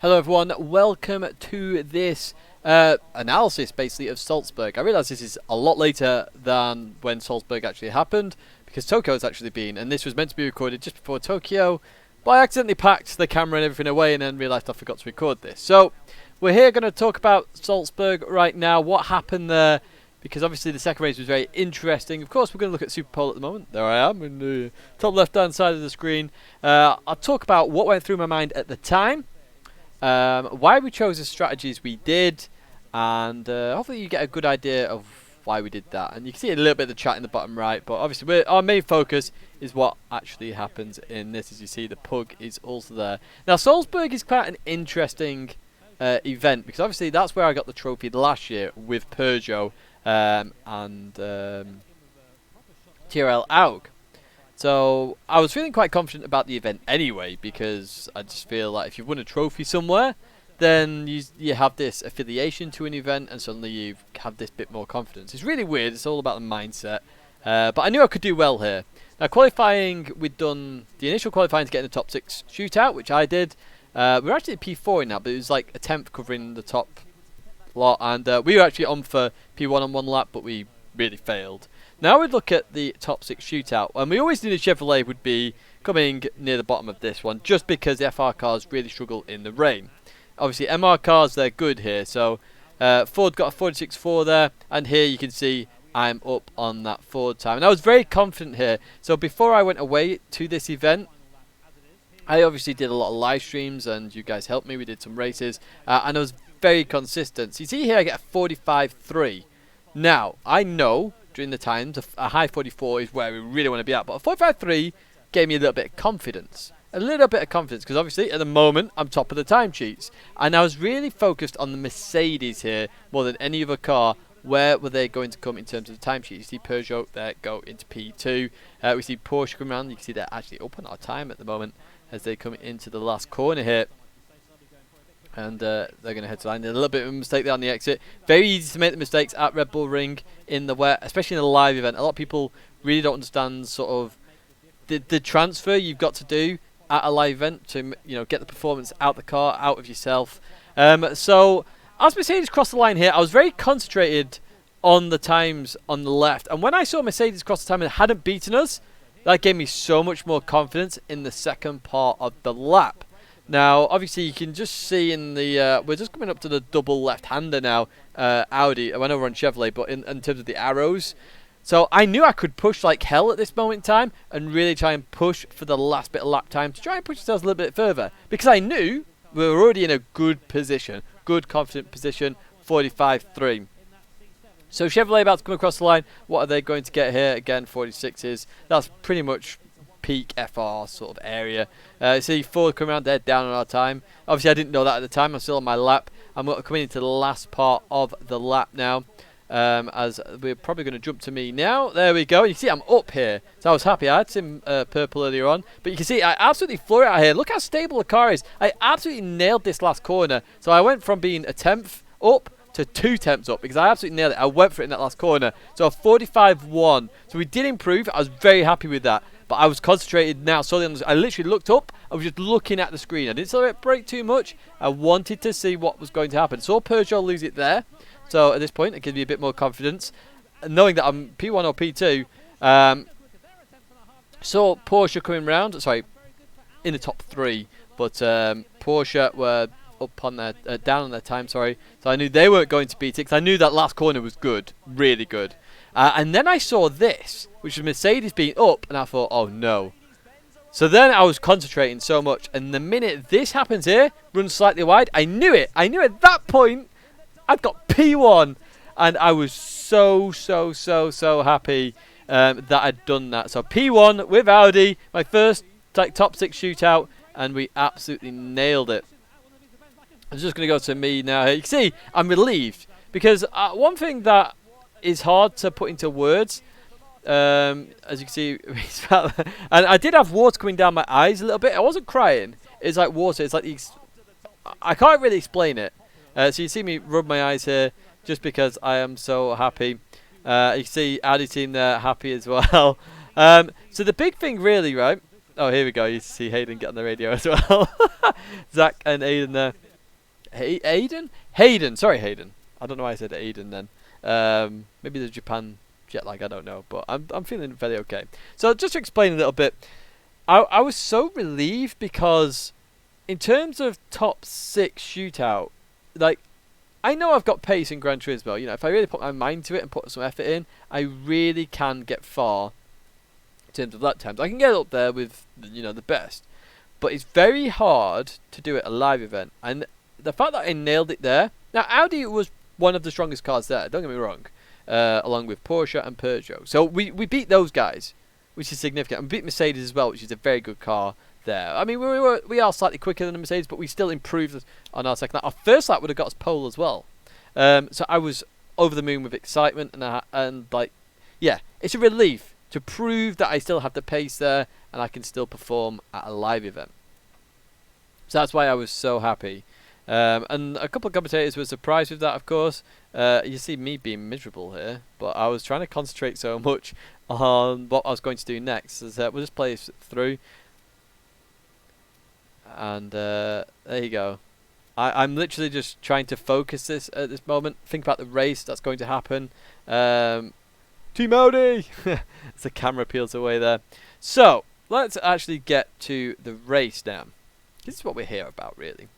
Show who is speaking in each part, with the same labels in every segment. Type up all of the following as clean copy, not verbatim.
Speaker 1: Hello everyone, welcome to this analysis basically of Salzburg. I realise this is a lot later than when Salzburg actually happened because Tokyo has actually been, and this was meant to be recorded just before Tokyo, but I accidentally packed the camera and everything away and then realised I forgot to record this. So we're here going to talk about Salzburg right now, what happened there, because obviously the second race was very interesting. Of course we're going to look at Superpole at the moment. There I am in the top left hand side of the screen. I'll talk about what went through my mind at the time. Why we chose the strategies we did, and hopefully you get a good idea of why we did that. And you can see a little bit of the chat in the bottom right, but obviously our main focus is what actually happens in this. As you see, the pug is also there. Now Salzburg is quite an interesting event because obviously that's where I got the trophy last year with Peugeot and TRL AUG. So I was feeling quite confident about the event anyway, because I just feel like if you've won a trophy somewhere, then you have this affiliation to an event, and suddenly you have this bit more confidence. It's really weird. It's all about the mindset. But I knew I could do well here. Now qualifying, we'd done the initial qualifying to get in the top 6 shootout, which I did. We were actually at P4 in that, but it was like a 10th covering the top lot, and we were actually on for P1 on one lap, but we really failed. Now we look at the top 6 shootout, and we always knew the Chevrolet would be coming near the bottom of this one, just because the FR cars really struggle in the rain. Obviously MR cars, they're good here, so Ford got a 46.4 there, and here you can see I'm up on that Ford time. And I was very confident here, so before I went away to this event, I obviously did a lot of live streams, and you guys helped me, we did some races, and I was very consistent. So you see here I get a 45.3. Now, I know during the times a high 44 is where we really want to be at, but a 45.3 gave me a little bit of confidence. A little bit of confidence, because obviously at the moment I'm top of the time sheets. And I was really focused on the Mercedes here more than any other car. Where were they going to come in terms of the time sheet? You see Peugeot there go into P2. We see Porsche come around. You can see they're actually up on our time at the moment as they come into the last corner here. And they're going to head to line. There's a little bit of a mistake there on the exit. Very easy to make the mistakes at Red Bull Ring in the wet, especially in a live event. A lot of people really don't understand sort of the transfer you've got to do at a live event to get the performance out the car, out of yourself. So as Mercedes crossed the line here, I was very concentrated on the times on the left. And when I saw Mercedes cross the time and hadn't beaten us, that gave me so much more confidence in the second part of the lap. Now, obviously, you can just see in the... we're just coming up to the double left-hander now, Audi. I went over on Chevrolet, but in terms of the arrows. So I knew I could push like hell at this moment in time and really try and push for the last bit of lap time to try and push ourselves a little bit further. Because I knew we were already in a good position, good, confident position, 45.3. So Chevrolet about to come across the line. What are they going to get here? Again, 46s. That's pretty much peak FR sort of area. See Ford coming around there down on our time. Obviously I didn't know that at the time. I'm still on my lap. I'm coming into the last part of the lap now, as we're probably going to jump to me now. There we go. You see I'm up here, so I was happy. I had some purple earlier on, but you can see I absolutely flew it out here. Look how stable the car is. I absolutely nailed this last corner. So I went from being a 10th up to 2 tenths up because I absolutely nailed it. I went for it in that last corner. So a 45.1. So we did improve. I was very happy with that. But I was concentrated now solely on I literally looked up. I was just looking at the screen. I didn't celebrate too much. I wanted to see what was going to happen. Saw Peugeot lose it there. So at this point, it gives me a bit more confidence. Knowing that I'm P1 or P2. Saw Porsche coming round. Sorry, in the top 3. But Porsche were up on their down on their time. Sorry. So I knew they weren't going to beat it. Because I knew that last corner was good. Really good. And then I saw this, which was Mercedes being up, and I thought, oh no. So then I was concentrating so much, and the minute this happens here, runs slightly wide, I knew it. I knew at that point I'd got P1, and I was so happy that I'd done that. So P1 with Audi, my first top 6 shootout, and we absolutely nailed it. I'm just going to go to me now. You can see I'm relieved, because one thing that is hard to put into words, as you can see, and I did have water coming down my eyes a little bit. I wasn't crying. It's like water. It's like I can't really explain it. So you see me rub my eyes here just because I am so happy. You can see Audi team there happy as well. So the big thing really, right? Oh, here we go. You see Hayden get on the radio as well. Zach and Aiden there. Hayden? Hayden. Sorry, Hayden. I don't know why I said Aiden then. Maybe the Japan jet lag, I don't know. But I'm feeling very okay. So just to explain a little bit, I was so relieved because in terms of top 6 shootout, like, I know I've got pace in Gran Turismo. You know, if I really put my mind to it and put some effort in, I really can get far in terms of lap times. I can get up there with, you know, the best. But it's very hard to do it a live event. And the fact that I nailed it there. Now, Audi was one of the strongest cars there, don't get me wrong. Along with Porsche and Peugeot. So we beat those guys, which is significant. And we beat Mercedes as well, which is a very good car there. I mean, we are slightly quicker than the Mercedes, but we still improved on our second lap. Our first lap would have got us pole as well. So I was over the moon with excitement. And like, yeah, it's a relief to prove that I still have the pace there and I can still perform at a live event. So that's why I was so happy. And a couple of commentators were surprised with that, of course. You see me being miserable here, but I was trying to concentrate so much on what I was going to do next. So we'll just play this through. And there you go. I'm literally just trying to focus this at this moment. Think about the race that's going to happen. Team Audi! As the camera peels away there. So, let's actually get to the race now. This is what we're here about, really.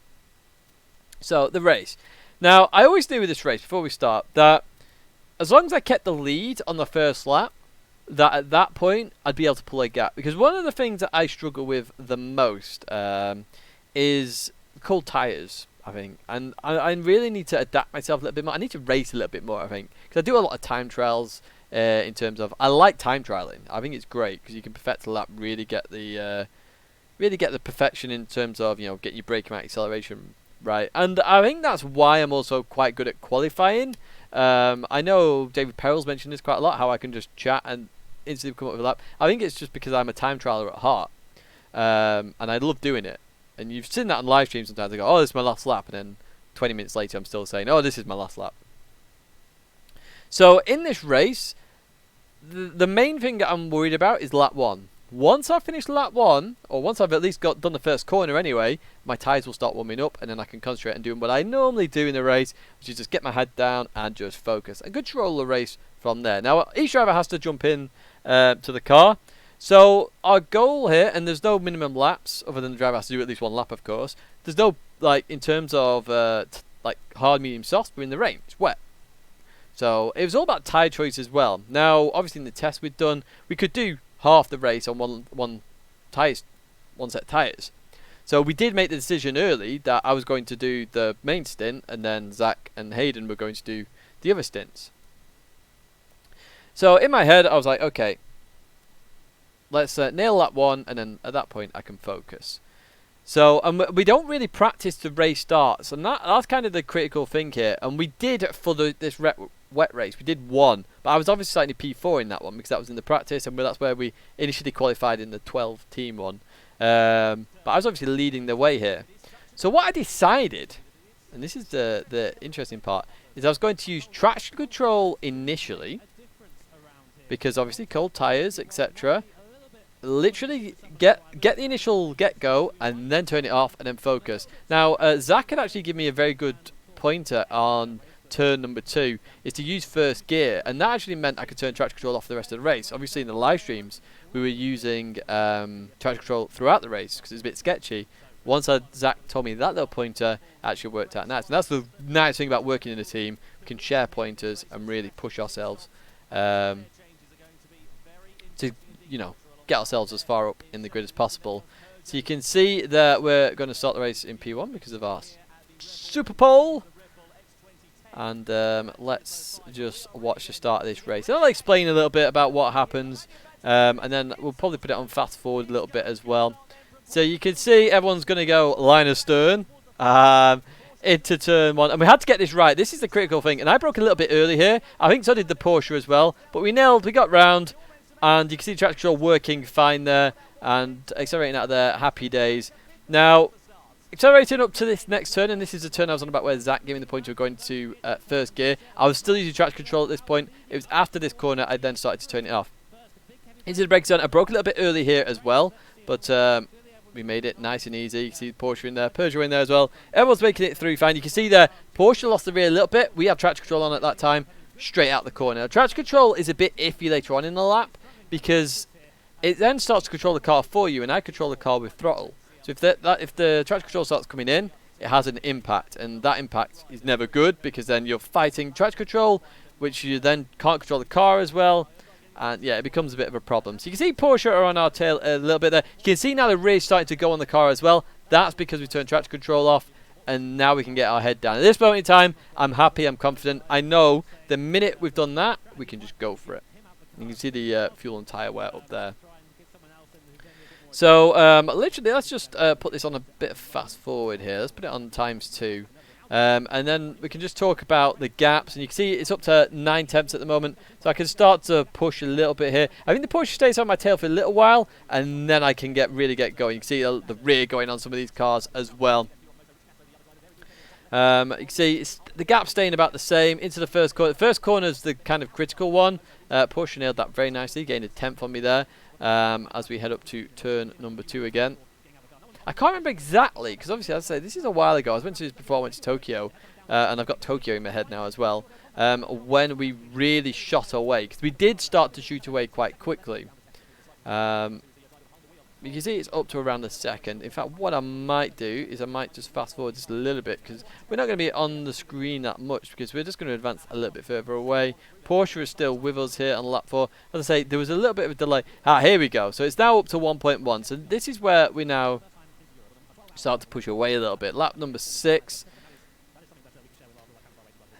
Speaker 1: So, the race. Now, I always knew with this race, before we start, that as long as I kept the lead on the first lap, that at that point, I'd be able to pull a gap. Because one of the things that I struggle with the most is cold tyres, I think. And I really need to adapt myself a little bit more. I need to race a little bit more, I think. Because I do a lot of time trials in terms of... I like time trialing. I think it's great because you can perfect a lap, really get the perfection in terms of, you know, getting your braking out, acceleration right. And I think that's why I'm also quite good at qualifying. I know David Perrell's mentioned this quite a lot, how I can just chat and instantly come up with a lap. I think it's just because I'm a time trialer at heart. And I love doing it. And you've seen that on live streams sometimes. I go, oh, this is my last lap. And then 20 minutes later, I'm still saying, oh, this is my last lap. So in this race, the main thing that I'm worried about is lap 1. Once I've finished lap 1, or once I've at least done the first corner anyway, my tyres will start warming up and then I can concentrate on doing what I normally do in a race, which is just get my head down and just focus and control the race from there. Now, each driver has to jump in to the car. So our goal here, and there's no minimum laps other than the driver has to do at least 1 lap, of course. There's no, like, in terms of like hard, medium, soft, we're in the rain. It's wet. So it was all about tyre choice as well. Now, obviously in the test we'd done, we could do half the race on one set of tyres. So we did make the decision early that I was going to do the main stint and then Zach and Hayden were going to do the other stints. So in my head I was like, okay, let's nail lap 1 and then at that point I can focus. So we don't really practice the race starts, and that's kind of the critical thing here. And we did for this wet race, we did 1, but I was obviously starting P4 in that one because that was in the practice, and that's where we initially qualified in the 12-team one. But I was obviously leading the way here. So what I decided, and this is the interesting part, is I was going to use traction control initially, because obviously cold tyres, etc. Literally get the initial get-go and then turn it off and then focus. Now, Zach had actually given me a very good pointer on turn number 2, is to use first gear, and that actually meant I could turn traction control off the rest of the race. Obviously in the live streams we were using traction control throughout the race because it was a bit sketchy. Once Zach told me that little pointer, actually worked out nice. And that's the nice thing about working in a team. We can share pointers and really push ourselves to, you know, get ourselves as far up in the grid as possible. So you can see that we're going to start the race in P1 because of our Superpole. And let's just watch the start of this race. And I'll explain a little bit about what happens, and then we'll probably put it on fast forward a little bit as well. So you can see everyone's going to go line astern into turn 1, and we had to get this right. This is the critical thing, and I broke a little bit early here. I think so did the Porsche as well, but we got round, and you can see traction control working fine there, and accelerating out of there. Happy days. Now, accelerating up to this next turn, and this is the turn I was on about where Zach gave me the pointer of going to first gear. I was still using traction control at this point. It was after this corner I then started to turn it off. Into the brake zone. I broke a little bit early here as well, but we made it nice and easy. You can see Porsche in there, Peugeot in there as well. Everyone's making it through fine. You can see there, Porsche lost the rear a little bit. We have traction control on at that time, straight out the corner. Traction control is a bit iffy later on in the lap because it then starts to control the car for you, and I control the car with throttle. So if the traction control starts coming in, it has an impact, and that impact is never good because then you're fighting traction control, which you then can't control the car as well. And yeah, it becomes a bit of a problem. So you can see Porsche are on our tail a little bit there. You can see now the rear is starting to go on the car as well. That's because we turned traction control off, and now we can get our head down. At this moment in time, I'm happy, I'm confident. I know the minute we've done that, we can just go for it. You can see the fuel and tyre wear up there. So literally, let's just put this on a bit of fast forward here. Let's put it on ×2. And then we can just talk about the gaps, and you can see it's up to 9/10 at the moment, so I can start to push a little bit here. I think the Porsche stays on my tail for a little while, and then I can really get going. You can see the rear going on some of these cars as well. You can see the gap staying about the same into the first corner. The first corner is the kind of critical one. Porsche nailed that very nicely, gained a 10th on me there as we head up to turn number 2 again. I can't remember exactly, because obviously, as I say, this is a while ago. I was meant to do this before I went to Tokyo, and I've got Tokyo in my head now as well, when we really shot away, because we did start to shoot away quite quickly. You can see it's up to around a second. In fact, what I might do is I might just fast forward just a little bit, because we're not going to be on the screen that much, because we're just going to advance a little bit further away. Porsche is still with us here on lap 4. As I say, there was a little bit of a delay. Here we go. So it's now up to 1.1. So this is where we now start to push away a little bit. Lap number 6.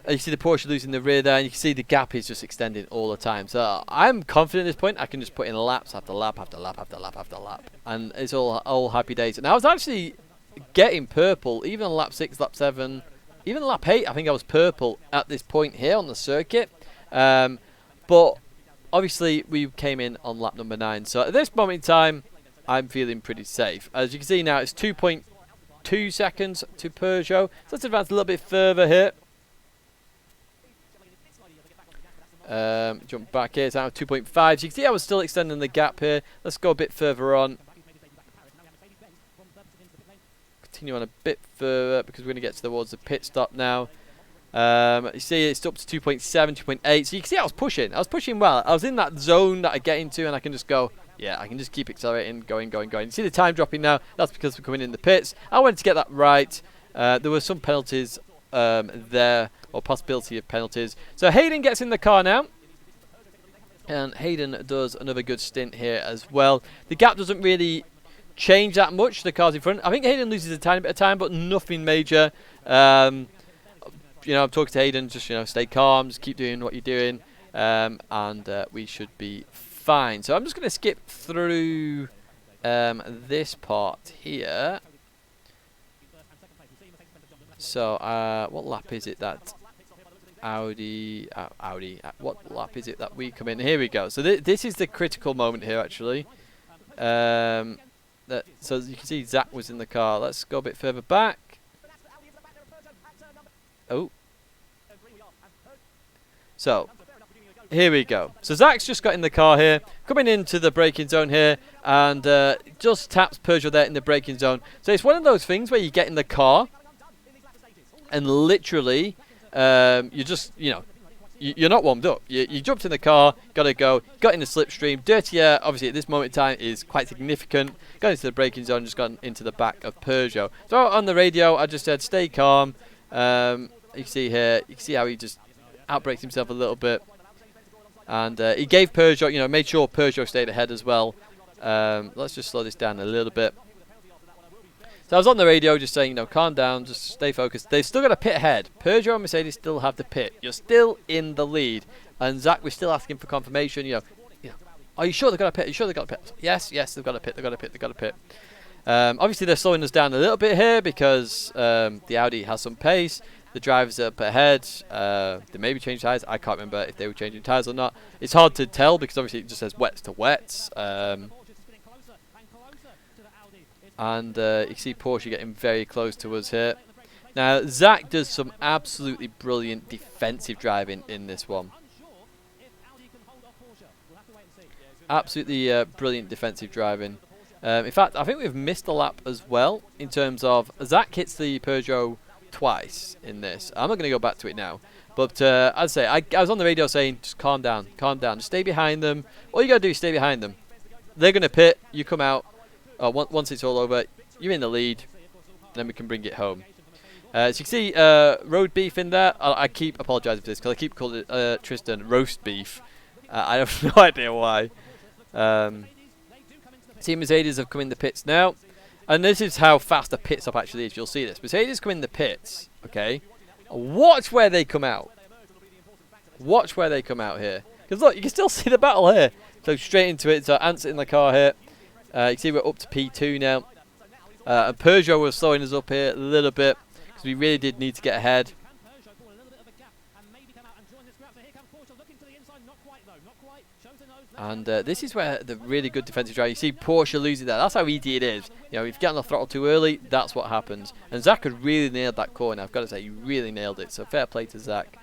Speaker 1: And you see the Porsche losing the rear there, and you can see the gap is just extending all the time. So I'm confident at this point. I can just put in laps after lap after lap after lap after lap, and it's all happy days. And I was actually getting purple even on lap 6, lap 7, even lap 8. I think I was purple at this point here on the circuit. But obviously we came in on lap number 9. So at this moment in time, I'm feeling pretty safe. As you can see now, it's 2.2 seconds to Peugeot. So let's advance a little bit further here. Jump back here, it's now 2.5. So you can see I was still extending the gap here. Let's go a bit further on. Continue on a bit further because we're going to get towards the pit stop now. You see it's up to 2.7, 2.8. So you can see I was pushing. I was pushing well. I was in that zone that I get into, and I can just go. Yeah, I can just keep accelerating, going. You see the time dropping now. That's because we're coming in the pits. I wanted to get that right. There were some penalties there, or possibility of penalties. So Hayden gets in the car now. And Hayden does another good stint here as well. The gap doesn't really change that much. The car's in front. I think Hayden loses a tiny bit of time, but nothing major. I'm talking to Hayden. Just stay calm. Just keep doing what you're doing, and we should be fine. So I'm just going to skip through this part here. So what lap is it that Audi? What lap is it that we come in? Here we go. So this is the critical moment here, actually. So you can see Zach was in the car. Let's go a bit further back. Oh. So here we go. So Zach's just got in the car here, coming into the braking zone here, and just taps Peugeot there in the braking zone. So it's one of those things where you get in the car, and literally, you just, you're not warmed up. You jumped in the car, got to go, got in the slipstream. Dirty air, obviously, at this moment in time is quite significant. Got into the braking zone, just got into the back of Peugeot. So on the radio, I just said, stay calm. You can see here, you can see how he just outbrakes himself a little bit. And he gave Peugeot, made sure Peugeot stayed ahead as well. Let's just slow this down a little bit. So I was on the radio just saying, calm down, just stay focused. They've still got a pit ahead. Peugeot and Mercedes still have the pit. You're still in the lead. And Zach was still asking for confirmation, are you sure they've got a pit? Are you sure they've got a pit? Yes, they've got a pit, they've got a pit, they've got a pit. Obviously, they're slowing us down a little bit here because the Audi has some pace. The drivers are up ahead. They maybe changed tyres. I can't remember if they were changing tyres or not. It's hard to tell because obviously it just says wets to wets. And you see Porsche getting very close to us here. Now, Zach does some absolutely brilliant defensive driving in this one. Absolutely brilliant defensive driving. In fact, I think we've missed a lap as well in terms of Zach hits the Peugeot twice in this. I'm not going to go back to it now. But as I say, I was on the radio saying, just calm down, just stay behind them. All you got to do is stay behind them. They're going to pit, you come out. Once it's all over, you're in the lead. Then we can bring it home. As you can see, road beef in there. I keep apologising for this because I keep calling it, Tristan roast beef. I have no idea why. Team Mercedes have come in the pits now. And this is how fast a pit stop actually is. You'll see this. Mercedes come in the pits, okay? Watch where they come out. Watch where they come out here. Because look, you can still see the battle here. So straight into it. So Ant's in the car here. You can see we're up to P2 now. And Peugeot was slowing us up here a little bit. Because we really did need to get ahead. And this is where the really good defensive drive. You see Porsche losing that. That's how easy it is. You know, if you get on the throttle too early, that's what happens. And Zach had really nailed that corner. I've got to say, he really nailed it. So fair play to Zach.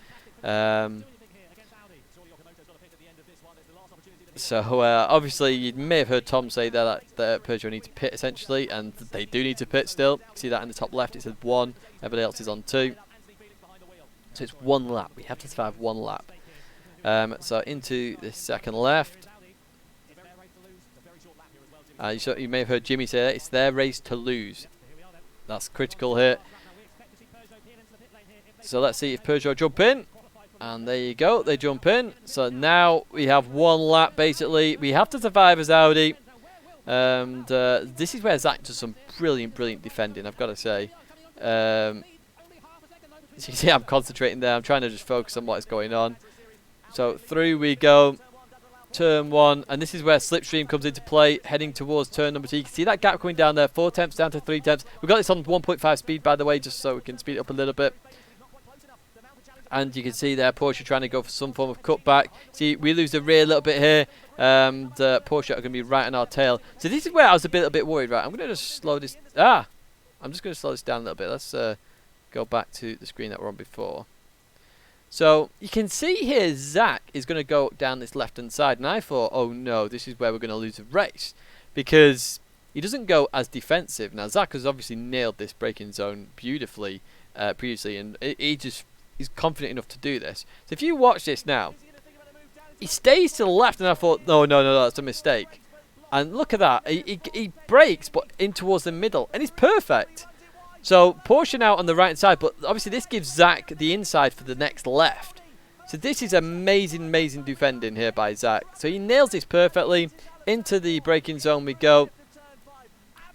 Speaker 1: Obviously, you may have heard Tom say that Peugeot need to pit essentially, and they do need to pit still. See that in the top left, it says 1. Everybody else is on 2. So it's 1 lap. We have to survive 1 lap. So into the second left. You may have heard Jimmy say that it's their race to lose. That's critical here. So let's see if Peugeot jump in. And there you go, they jump in. So now we have 1 lap basically. We have to survive as Audi. And this is where Zach does some brilliant defending, I've got to say. As you can see, I'm concentrating there. I'm trying to just focus on what is going on. So through we go, turn 1, and this is where slipstream comes into play, heading towards turn number 2. You can see that gap coming down there, 4 tenths down to 3 tenths. We've got this on 1.5 speed, by the way, just so we can speed it up a little bit. And you can see there, Porsche trying to go for some form of cutback. See, we lose the rear a little bit here, and Porsche are going to be right on our tail. So this is where I was a bit worried, right? I'm going to just slow this, I'm just going to slow this down a little bit. Let's go back to the screen that we're on before. So you can see here Zach is going to go down this left hand side, and I thought, oh no, this is where we're going to lose the race, because he doesn't go as defensive. Now Zach has obviously nailed this braking zone beautifully previously, and he's confident enough to do this. So if you watch this now, he stays to the left, and I thought, no, that's a mistake. And look at that, he brakes but in towards the middle, and he's perfect. So Porsche now on the right side, but obviously this gives Zach the inside for the next left. So this is amazing defending here by Zach. So he nails this perfectly. Into the braking zone we go.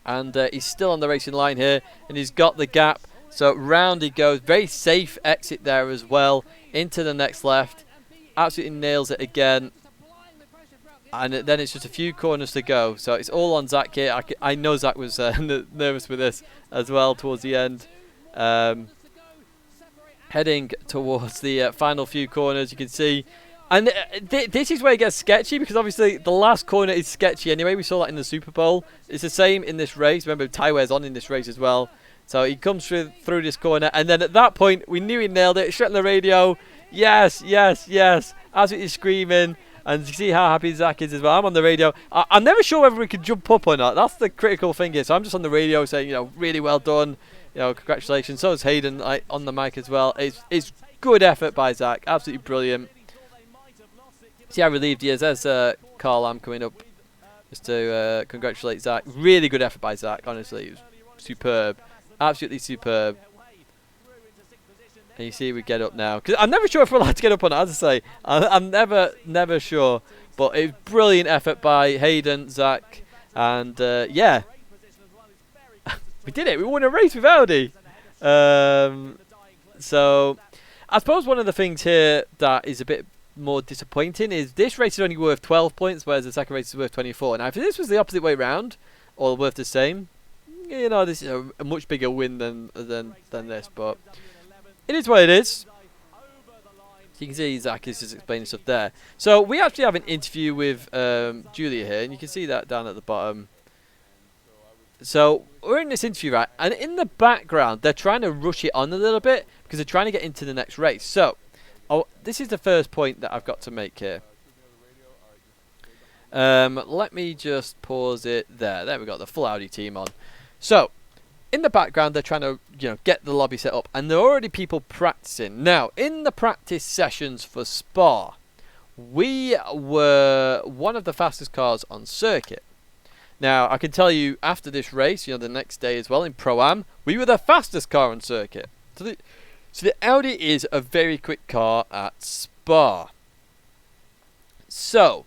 Speaker 1: And he's still on the racing line here, and he's got the gap. So round he goes. Very safe exit there as well. Into the next left. Absolutely nails it again. And then it's just a few corners to go. So it's all on Zach here. I know Zach was nervous with this as well towards the end. Heading towards the final few corners, you can see. And this is where it gets sketchy, because obviously the last corner is sketchy anyway. We saw that in the Superpole. It's the same in this race. Remember, Tywear's on in this race as well. So he comes through this corner. And then at that point, we knew he nailed it. Straight on the radio. Yes. Absolutely screaming. And you see how happy Zach is as well. I'm on the radio. I'm never sure whether we can jump up or not. That's the critical thing here. So I'm just on the radio saying, really well done. Congratulations. So is Hayden on the mic as well. It's good effort by Zach. Absolutely brilliant. See how relieved he is. There's Carl Lamb coming up just to congratulate Zach. Really good effort by Zach. Honestly, it was superb. Absolutely superb. And you see we get up now. Because I'm never sure if we're allowed to get up or not, as I say. I'm never sure. But it was brilliant effort by Hayden, Zach. And, yeah. We did it. We won a race with Audi. So, I suppose one of the things here that is a bit more disappointing is this race is only worth 12 points, whereas the second race is worth 24. Now, if this was the opposite way round, or worth the same, this is a much bigger win than this. But it is what it is. So you can see Zach is just explaining stuff there. So we actually have an interview with Julia here, and you can see that down at the bottom. So we're in this interview, right? And in the background, they're trying to rush it on a little bit because they're trying to get into the next race. So this is the first point that I've got to make here. Let me just pause it there. There we go, the full Audi team on. So, in the background, they're trying to, get the lobby set up, and there are already people practicing. Now, in the practice sessions for Spa, we were one of the fastest cars on circuit. Now, I can tell you, after this race, the next day as well, in Pro-Am, we were the fastest car on circuit. So the Audi is a very quick car at Spa. So,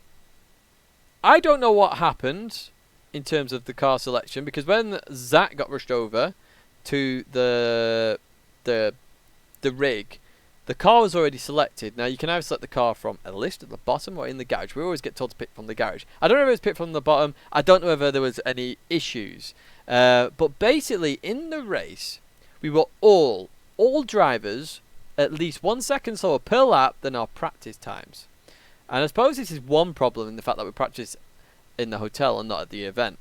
Speaker 1: I don't know what happened in terms of the car selection, because when Zach got rushed over to the rig, the car was already selected. Now, you can either select the car from a list at the bottom or in the garage. We always get told to pick from the garage. I don't know if it was picked from the bottom. I don't know whether there was any issues. But basically, in the race, we were all drivers at least 1 second slower per lap than our practice times. And I suppose this is one problem in the fact that we practice in the hotel and not at the event.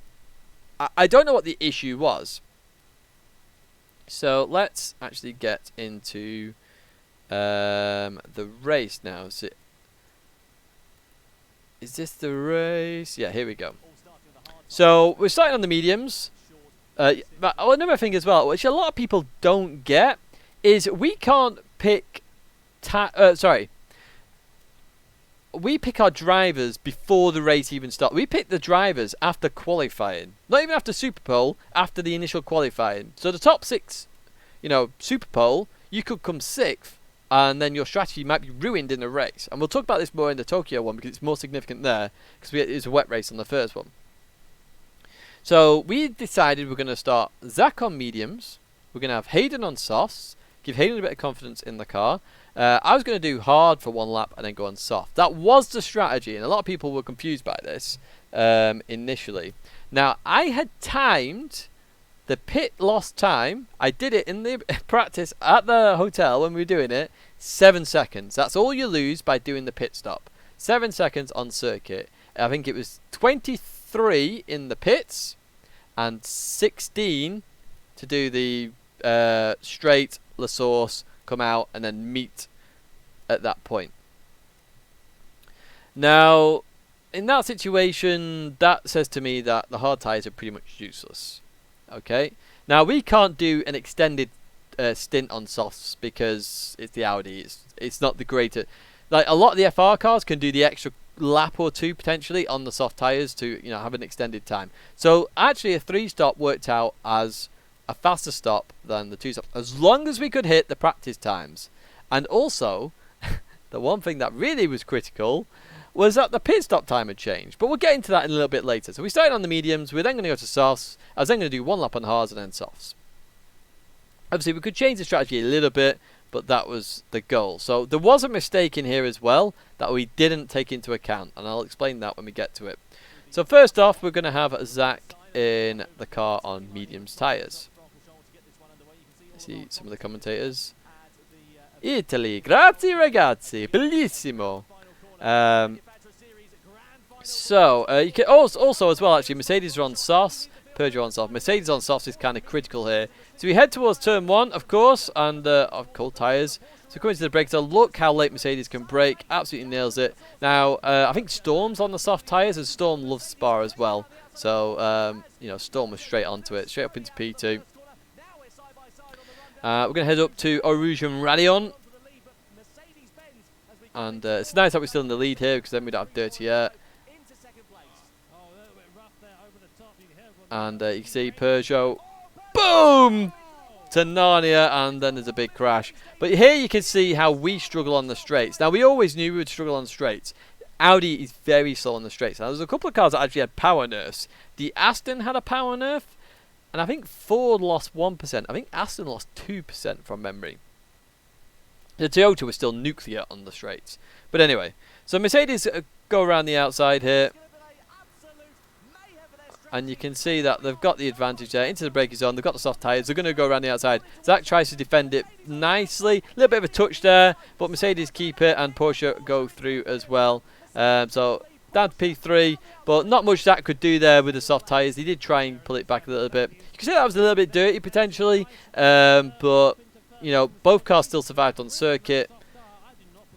Speaker 1: I don't know what the issue was. So let's actually get into the race now. Is this the race? Yeah, here we go. So we're starting on the mediums. But another thing as well, which a lot of people don't get, is we can't pick we pick our drivers before the race even starts. We pick the drivers after qualifying. Not even after Superpole, after the initial qualifying. So the top 6, Superpole, you could come 6th, and then your strategy might be ruined in the race. And we'll talk about this more in the Tokyo one, because it's more significant there, because it was a wet race on the first one. So we decided we're going to start Zach on mediums. We're going to have Hayden on softs, give Hayden a bit of confidence in the car. I was going to do hard for 1 lap and then go on soft. That was the strategy, and a lot of people were confused by this initially. Now, I had timed the pit lost time. I did it in the practice at the hotel when we were doing it. 7 seconds. That's all you lose by doing the pit stop. 7 seconds on circuit. I think it was 23 in the pits and 16 to do the straight La Source, come out and then meet at that point. Now, in that situation, that says to me that the hard tyres are pretty much useless. Okay. Now, we can't do an extended stint on softs because it's the Audi. It's not the greater. Like, a lot of the FR cars can do the extra lap or 2 potentially on the soft tyres to have an extended time. So actually, a 3-stop worked out as a faster stop than the 2-stop, as long as we could hit the practice times. And also, the one thing that really was critical was that the pit stop time had changed. But we'll get into that in a little bit later. So we started on the mediums. We're then going to go to softs. I was then going to do 1 lap on hards and then softs. Obviously, we could change the strategy a little bit, but that was the goal. So there was a mistake in here as well that we didn't take into account, and I'll explain that when we get to it. So first off, we're going to have Zach in the car on mediums tyres. See some of the commentators. Italy, grazie ragazzi, bellissimo. You can also as well, actually, Mercedes are on softs, Peugeot on soft. Mercedes on softs is kind of critical here. So we head towards turn 1, of course, and cold tyres. So coming to the brakes, look how late Mercedes can brake. Absolutely nails it. Now, I think Storm's on the soft tyres, and Storm loves Spa as well. So, Storm was straight onto it, straight up into P2. We're going to head up to Eau Rouge and Radion. And it's nice that we're still in the lead here, because then we don't have dirty air. And you can see Peugeot, boom, to Narnia, and then there's a big crash. But here you can see how we struggle on the straights. Now, we always knew we would struggle on the straights. Audi is very slow on the straights. Now, there's a couple of cars that actually had power nerfs. The Aston had a power nerf, and I think Ford lost 1%. I think Aston lost 2% from memory. The Toyota was still nuclear on the straights. But anyway, so Mercedes go around the outside here. And you can see that they've got the advantage there. Into the braking zone. They've got the soft tyres. They're going to go around the outside. Zach tries to defend it nicely. A little bit of a touch there. But Mercedes keep it. And Porsche go through as well. So down to P3. But not much Zach could do there with the soft tyres. He did try and pull it back a little bit. You can see that was a little bit dirty potentially. But, both cars still survived on circuit.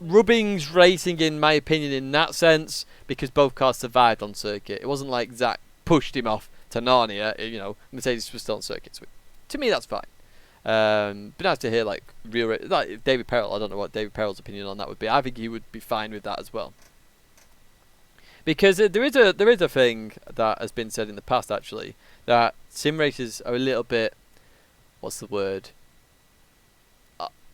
Speaker 1: rubbings racing, in my opinion, in that sense, because both cars survived on circuit. It wasn't like Zach pushed him off to Narnia. You know, Mercedes was still on circuit. So to me, that's fine. But nice to hear like like David Perel. I don't know what David Perel's opinion on that would be. I think he would be fine with that as well. Because there is a thing that has been said in the past, actually, that sim racers are a little bit, what's the word,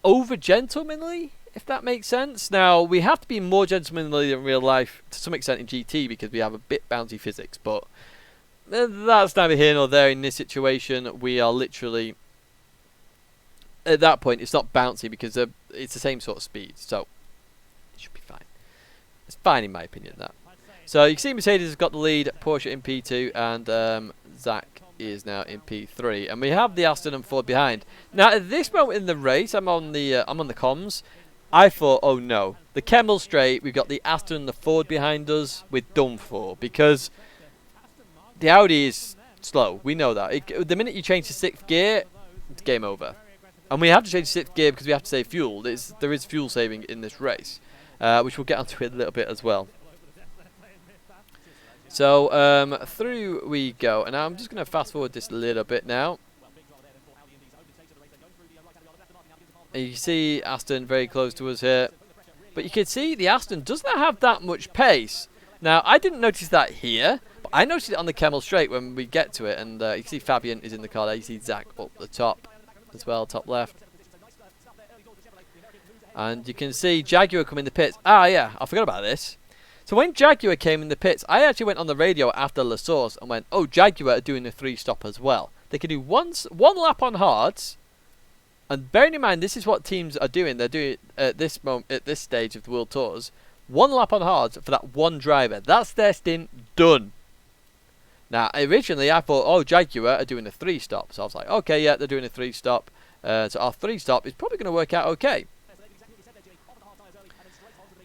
Speaker 1: over gentlemanly, if that makes sense. Now, we have to be more gentlemanly in real life to some extent in GT because we have a bit bouncy physics, but that's neither here nor there. In this situation, we are literally, at that point, it's not bouncy because it's the same sort of speed, so it should be fine. It's fine in my opinion, that. So you can see Mercedes has got the lead, Porsche in P2, and Zach is now in P3, and we have the Aston and Ford behind. Now at this moment in the race, I'm on the comms. I thought, oh no, the Kemmel straight. We've got the Aston and the Ford behind us. We're done for because the Audi is slow. We know that. The minute you change to 6th gear, it's game over. And we have to change to 6th gear because we have to save fuel. There is fuel saving in this race, which we'll get onto it a little bit as well. So through we go, and I'm just going to fast forward this a little bit now. And you see Aston very close to us here, but you can see the Aston doesn't have that much pace. Now I didn't notice that here, but I noticed it on the Kemmel straight when we get to it, and you can see Fabian is in the car there. You see Zach up the top as well, top left. And you can see Jaguar come in the pits. Ah yeah, I forgot about this. So when Jaguar came in the pits, I actually went on the radio after La Source and went, oh, Jaguar are doing a 3-stop as well. They can do one lap on hards, and bearing in mind this is what teams are doing. They're doing at this stage of the World Tours, 1 lap on hards for that one driver. That's their stint done. Now originally I thought, oh, Jaguar are doing a 3-stop, so I was like, okay, yeah, they're doing a 3-stop. So our 3-stop is probably going to work out okay.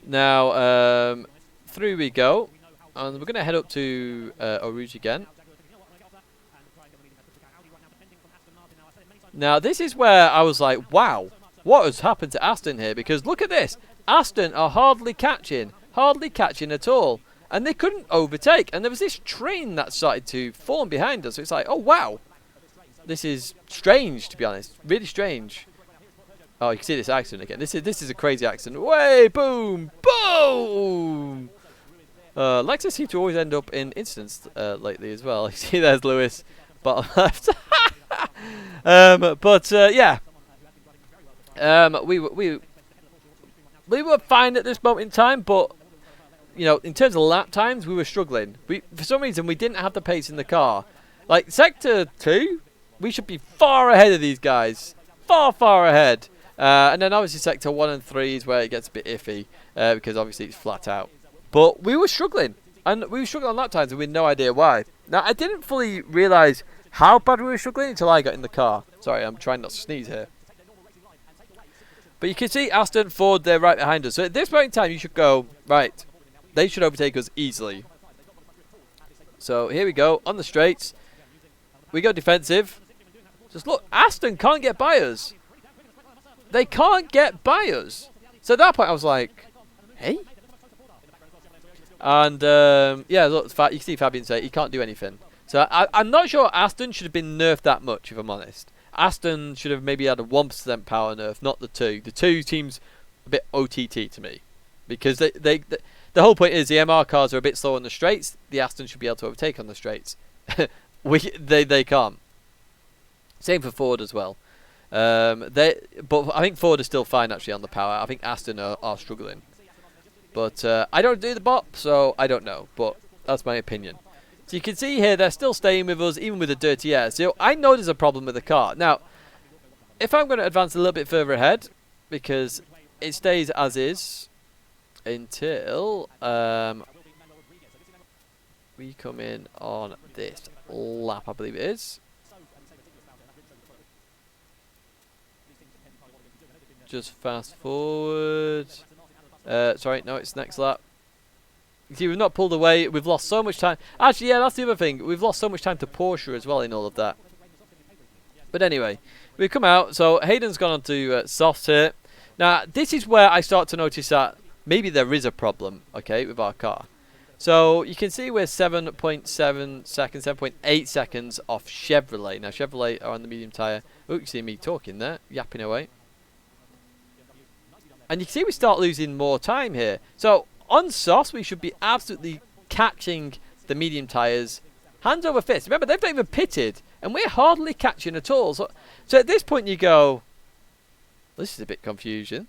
Speaker 1: Now through we go, and we're going to head up to Eau Rouge again. Now this is where I was like, wow, what has happened to Aston here? Because look at this, Aston are hardly catching at all, and they couldn't overtake, and there was this train that started to form behind us. So it's like, oh wow, this is strange, to be honest, really strange. Oh, you can see this accident again. This is a crazy accident. Way, boom, boom. Lexus seem to always end up in incidents lately as well. You see, there's Lewis, bottom left. Yeah, we were fine at this moment in time, but you know, in terms of lap times, we were struggling. For some reason, we didn't have the pace in the car. Like sector 2, we should be far ahead of these guys, far ahead. And then obviously sector 1 and 3 is where it gets a bit iffy because obviously it's flat out. But we were struggling, and we were struggling on lap times, and we had no idea why. Now, I didn't fully realise how bad we were struggling until I got in the car. Sorry, I'm trying not to sneeze here. But you can see Aston, Ford, they're right behind us. So at this point in time, you should go, right, they should overtake us easily. So here we go, on the straights. We go defensive. Just look, Aston can't get by us. They can't get by us. So at that point, I was like, hey? And yeah, look, you can see Fabian say he can't do anything. So I'm not sure Aston should have been nerfed that much, if I'm honest. Aston should have maybe had a 1% power nerf, not the 2. The 2 seems a bit OTT to me, because the whole point is the MR cars are a bit slow on the straights. The Aston should be able to overtake on the straights. They can't. Same for Ford as well. But I think Ford is still fine actually on the power. I think Aston are struggling. But I don't do the bop, so I don't know. But that's my opinion. So you can see here they're still staying with us, even with the dirty air. So I know there's a problem with the car. Now, if I'm going to advance a little bit further ahead, because it stays as is until we come in on this lap, I believe it is. Just fast forward. Sorry, no, it's next lap. See, we've not pulled away. We've lost so much time. Actually, yeah, that's the other thing. We've lost so much time to Porsche as well in all of that. But anyway, we've come out. So Hayden's gone on to softs here. Now, this is where I start to notice that maybe there is a problem, okay, with our car. So you can see we're 7.7 seconds, 7.8 seconds off Chevrolet. Now, Chevrolet are on the medium tyre. Oh, you can see me talking there, yapping away. And you can see we start losing more time here. So on softs, we should be absolutely catching the medium tyres hands over fist. Remember, they've not even pitted, and we're hardly catching at all. So at this point, you go, this is a bit confusing.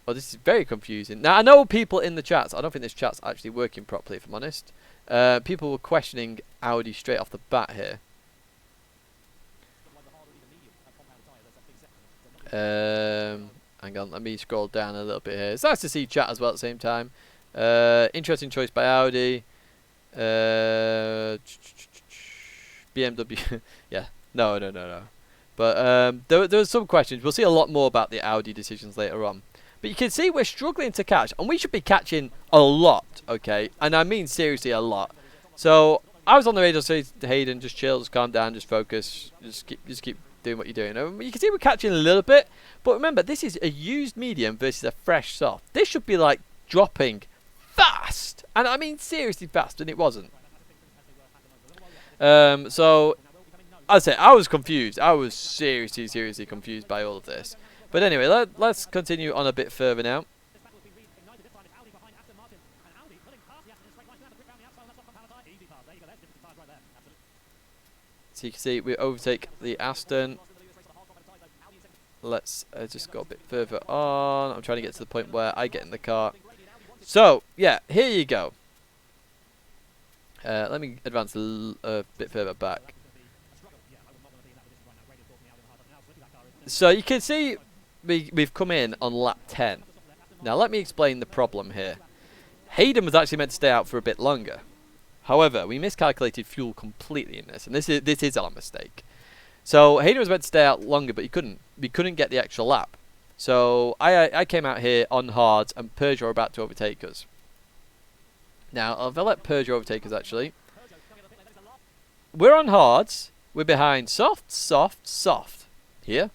Speaker 1: Oh, this is very confusing. Now, I know people in the chats, I don't think this chat's actually working properly, if I'm honest. People were questioning Audi straight off the bat here. Hang on, let me scroll down a little bit here. It's nice to see chat as well at the same time. Interesting choice by Audi. BMW. Yeah, no. But there was some questions. We'll see a lot more about the Audi decisions later on. But you can see we're struggling to catch, and we should be catching a lot, okay? And I mean seriously a lot. So I was on the radio saying to Hayden, just chill, just calm down, just focus, just keep doing what you're doing. And you can see we're catching a little bit, but remember, this is a used medium versus a fresh soft. This should be like dropping fast, and I mean seriously fast, and it wasn't. So I'd say I was confused. I was seriously confused by all of this. But anyway, let's continue on a bit further now. So you can see we overtake the Aston. Let's just go a bit further on. I'm trying to get to the point where I get in the car. So, yeah, here you go. Let me advance a bit further back. So you can see we've come in on lap 10. Now let me explain the problem here. Hayden was actually meant to stay out for a bit longer. However, we miscalculated fuel completely in this, and this is our mistake. So Hayden was meant to stay out longer, but he couldn't. We couldn't get the extra lap. So I came out here on hards, and Peugeot are about to overtake us. Now I'll let Peugeot overtake us actually. We're on hards. We're behind soft here.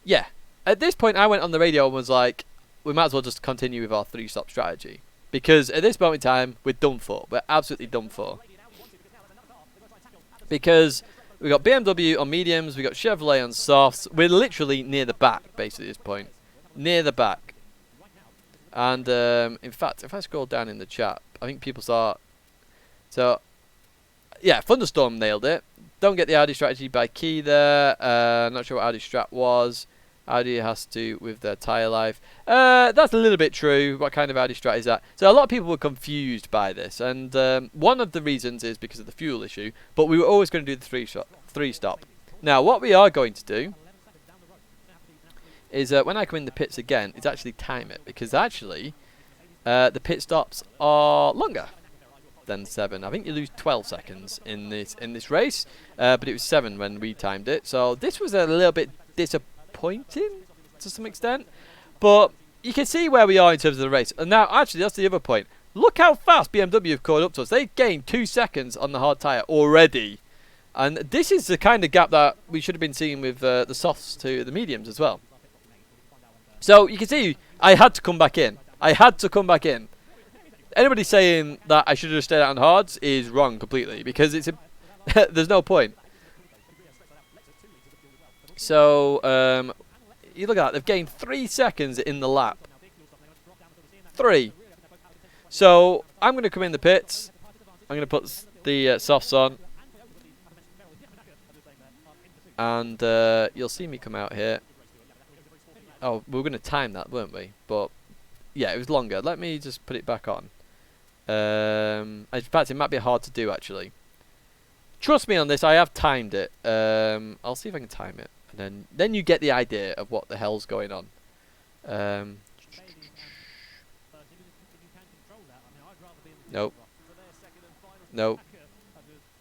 Speaker 1: Yeah, at this point I went on the radio and was like, we might as well just continue with our 3-stop strategy. Because at this moment in time, we're done for. We're absolutely done for. Because we got BMW on mediums, we got Chevrolet on softs. We're literally near the back, basically, at this point. Near the back. And, in fact, if I scroll down in the chat, I think people start... So, yeah, Thunderstorm nailed it. Don't get the Audi strategy by Key there. Not sure what Audi strat was. Audi has to with their tyre life. That's a little bit true. What kind of Audi strat is that? So a lot of people were confused by this, and one of the reasons is because of the fuel issue. But we were always going to do the 3-stop. Now what we are going to do is when I come in the pits again, is actually time it, because actually the pit stops are longer than 7. I think you lose 12 seconds in this race, but it was 7 when we timed it. So this was a little bit disappointing to some extent, but you can see where we are in terms of the race. And now actually that's the other point. Look how fast BMW have caught up to us. They've gained 2 seconds on the hard tyre already, and this is the kind of gap that we should have been seeing with the softs to the mediums as well. So you can see I had to come back in. Anybody saying that I should have stayed out on hards is wrong completely, because it's there's no point. So you look at that, they've gained 3 seconds in the lap. 3. So I'm going to come in the pits. I'm going to put the softs on, and you'll see me come out here. Oh, we were going to time that, weren't we? But yeah, it was longer. Let me just put it back on. In fact, it might be hard to do actually. Trust me on this, I have timed it. I'll see if I can time it, and then you get the idea of what the hell's going on. Nope.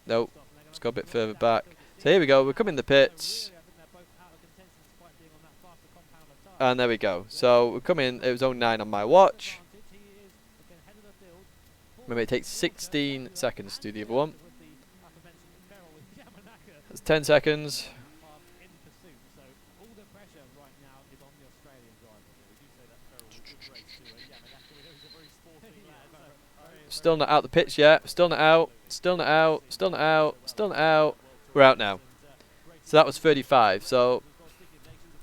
Speaker 1: Let's go a bit further back. So here we go. We're coming in the pits, and there we go. So we come in. It was 09 on my watch. Remember, it takes 16 seconds to do the other one. That's 10 seconds. Still not out the pits yet. Still not out. Still not out. Still not out. Still not out. We're out now. So that was 35. So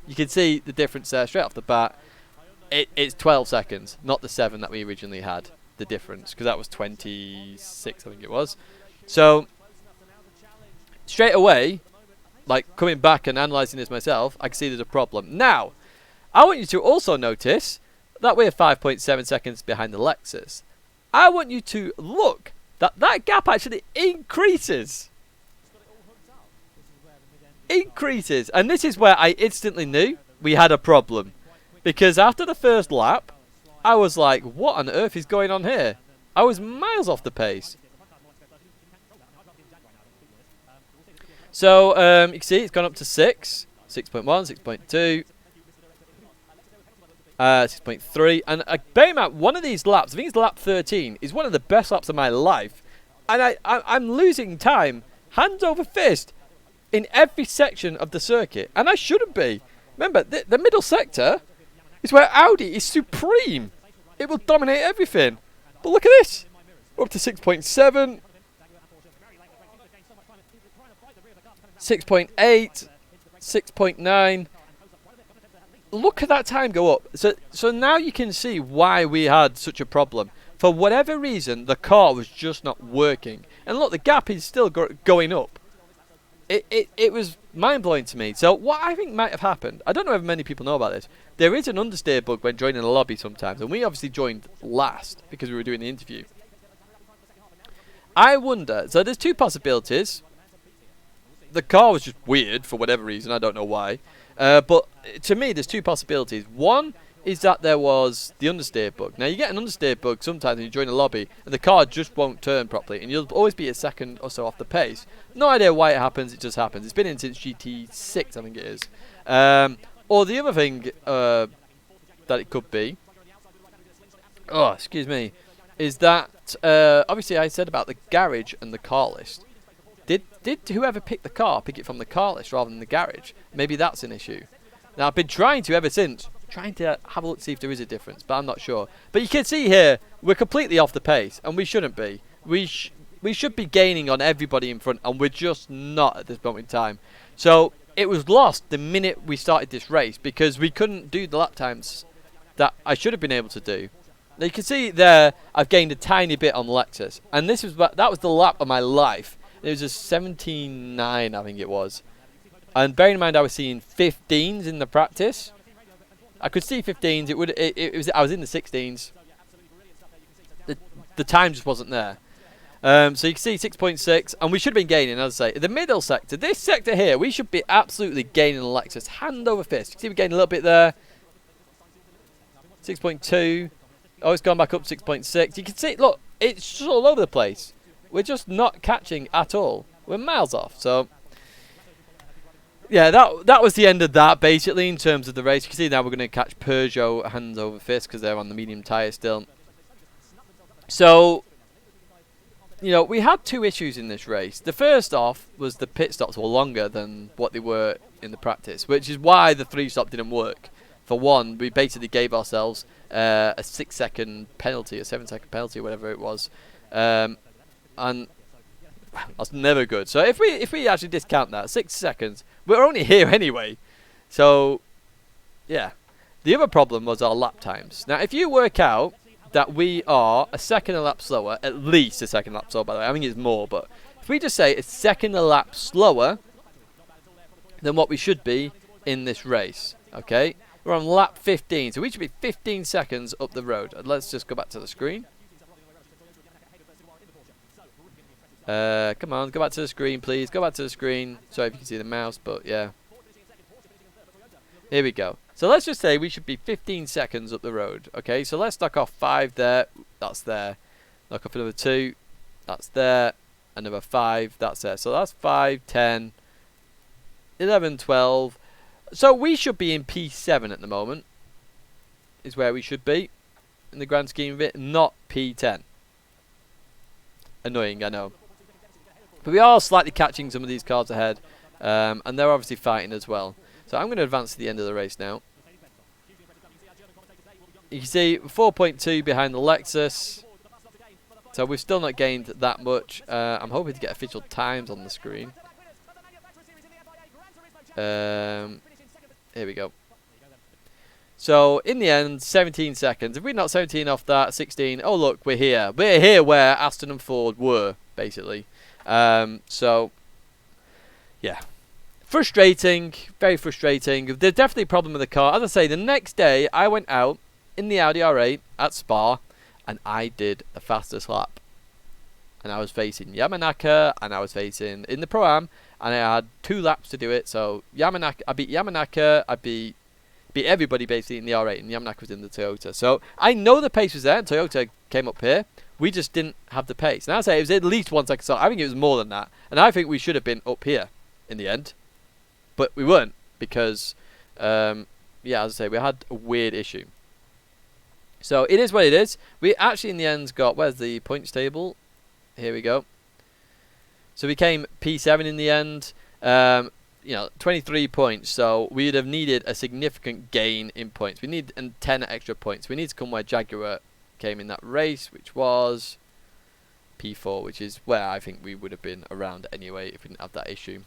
Speaker 1: you can see the difference there straight off the bat. It's 12 seconds, not the 7 that we originally had. The difference, because that was 26, I think it was. So straight away, like coming back and analysing this myself, I can see there's a problem. Now, I want you to also notice that we're 5.7 seconds behind the Lexus. I want you to look that that gap actually increases. Increases. And this is where I instantly knew we had a problem. Because after the first lap, I was like, what on earth is going on here? I was miles off the pace. So, you can see it's gone up to 6. 6.1, 6.2. 6.3. And bear in mind, one of these laps, I think it's lap 13, is one of the best laps of my life. And I'm losing time, hand over fist, in every section of the circuit. And I shouldn't be. Remember, the middle sector is where Audi is supreme. It will dominate everything. But look at this. We're up to 6.7. 6.8. 6.9. Look at that time go up. So now you can see why we had such a problem. For whatever reason, the car was just not working. And look, the gap is still going up. It was mind-blowing to me. So what I think might have happened, I don't know if many people know about this, there is an understeer bug when joining a lobby sometimes, and we obviously joined last because we were doing the interview. I wonder, so there's two possibilities. The car was just weird for whatever reason, I don't know why. But to me, there's two possibilities. One is that there was the understeer bug. Now, you get an understeer bug sometimes when you join a lobby, and the car just won't turn properly, and you'll always be a second or so off the pace. No idea why it happens, it just happens. It's been in since GT6, I think it is. Or the other thing that it could be, is that, obviously I said about the garage and the car list. Did whoever picked the car pick it from the car list rather than the garage? Maybe that's an issue. Now, I've been trying to ever since, trying to have a look to see if there is a difference, but I'm not sure. But you can see here, we're completely off the pace, and we shouldn't be. We should be gaining on everybody in front, and we're just not at this moment in time. So, it was lost the minute we started this race, because we couldn't do the lap times that I should have been able to do. Now, you can see there, I've gained a tiny bit on Lexus, and that was the lap of my life. It was a 17.9, I think it was. And bearing in mind I was seeing 15s in the practice. I could see 15s. I was in the 16s. The time just wasn't there. So you can see 6.6, and we should have been gaining, as I say. The middle sector, this sector here, we should be absolutely gaining the Lexus. Hand over fist. You can see we gained a little bit there. 6.2. Oh, it's gone back up 6.6. You can see, look, it's just all over the place. We're just not catching at all. We're miles off. So, yeah, that was the end of that, basically, in terms of the race. You can see now we're going to catch Peugeot hands over fist because they're on the medium tyre still. So, you know, we had two issues in this race. The first off was the pit stops were longer than what they were in the practice, which is why the 3-stop didn't work. For one, we basically gave ourselves a 6-second penalty, a 7-second penalty, whatever it was. And that's never good. So if we actually discount that, 6 seconds, we're only here anyway. So, yeah. The other problem was our lap times. Now, if you work out that we are a second a lap slower, at least a second lap slower, by the way, I think it's more, but if we just say a second a lap slower than what we should be in this race, okay? We're on lap 15, so we should be 15 seconds up the road. And let's just go back to the screen. Come on, go back to the screen, please. Go back to the screen. Sorry if you can see the mouse, but yeah. Here we go. So let's just say we should be 15 seconds up the road. Okay, so let's knock off 5 there. That's there. Knock off another 2. That's there. Another 5. That's there. So that's 5, 10, 11, 12. So we should be in P7 at the moment. Is where we should be. In the grand scheme of it. Not P10. Annoying, I know. But we are slightly catching some of these cars ahead. And they're obviously fighting as well. So I'm going to advance to the end of the race now. You can see 4.2 behind the Lexus. So we've still not gained that much. I'm hoping to get official times on the screen. Here we go. So in the end, 17 seconds. If we knock 17 off that, 16. Oh look, we're here. We're here where Aston and Ford were, basically. So yeah, frustrating, very frustrating. There's definitely a problem with the car. As I say, the next day I went out in the Audi R8 at Spa, and I did the fastest lap. And I was facing Yamanaka, and I was facing in the Pro-Am, and I had 2 laps to do it. So Yamanaka, I beat Yamanaka, I beat everybody basically in the R8, and Yamanaka was in the Toyota. So I know the pace was there, and Toyota came up here. We just didn't have the pace. And I say it was at least 1 second. So I think it was more than that, and I think we should have been up here in the end, but we weren't because, yeah, as I say, we had a weird issue. So it is what it is. We actually in the end got, where's the points table? Here we go. So we came P7 in the end. You know, 23 points. So we'd have needed a significant gain in points. We need 10 extra points. We need to come where Jaguar came in that race, which was P4, which is where I think we would have been around anyway if we didn't have that issue.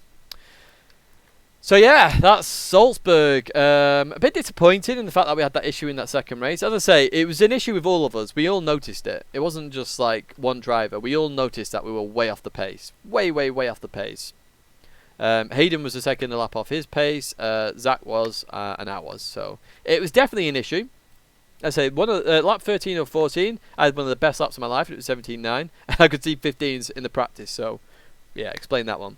Speaker 1: So yeah, that's Salzburg. A bit disappointed in the fact that we had that issue in that second race. As I say, it was an issue with all of us. We all noticed it. It wasn't just like one driver. We all noticed that we were way off the pace. Way off the pace. Hayden was the second lap off his pace. Zach was, and I was. So it was definitely an issue. I say one of lap 13 or 14, I had one of the best laps of my life. It was 17.9, and I could see 15s in the practice. So yeah, explain that one.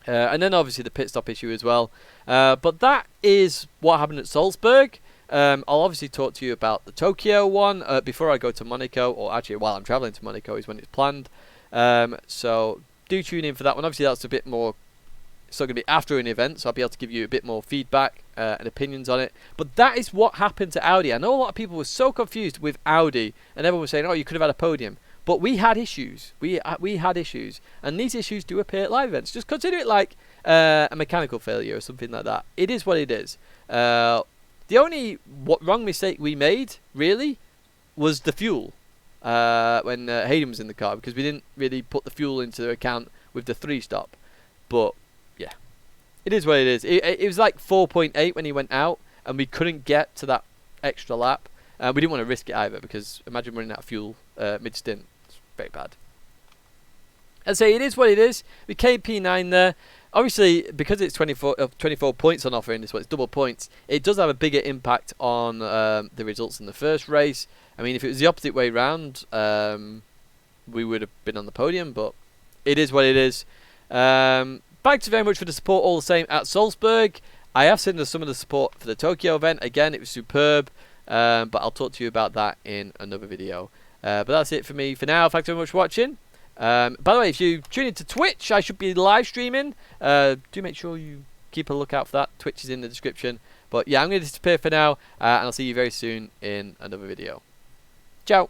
Speaker 1: And then obviously the pit stop issue as well. But that is what happened at Salzburg. I'll obviously talk to you about the Tokyo one before I go to Monaco, or actually while I'm travelling to Monaco is when it's planned. So do tune in for that one. Obviously that's a bit more, it's not going to be after an event, so I'll be able to give you a bit more feedback and opinions on it. But that is what happened to Audi. I know a lot of people were so confused with Audi, and everyone was saying, oh, you could have had a podium. But we had issues. We had issues. And these issues do appear at live events. Just consider it like a mechanical failure or something like that. It is what it is. The only wrong mistake we made, really, was the fuel. When Hayden was in the car. Because we didn't really put the fuel into account with the 3-stop. But, yeah. It is what it is. It was like 4.8 when he went out. And we couldn't get to that extra lap. We didn't want to risk it either. Because imagine running out of fuel mid-stint. Very bad. I'd say it is what it is. We came P9 there. Obviously, because it's 24 points on offer in this one, it's double points. It does have a bigger impact on the results in the first race. I mean, if it was the opposite way round, we would have been on the podium. But it is what it is. Thanks very much for the support all the same at Salzburg. I have seen some of the support for the Tokyo event. Again, it was superb. But I'll talk to you about that in another video. But that's it for me for now. Thanks very much for watching. By the way, if you tune into Twitch, I should be live streaming. Do make sure you keep a lookout for that. Twitch is in the description. But yeah, I'm going to disappear for now. And I'll see you very soon in another video. Ciao.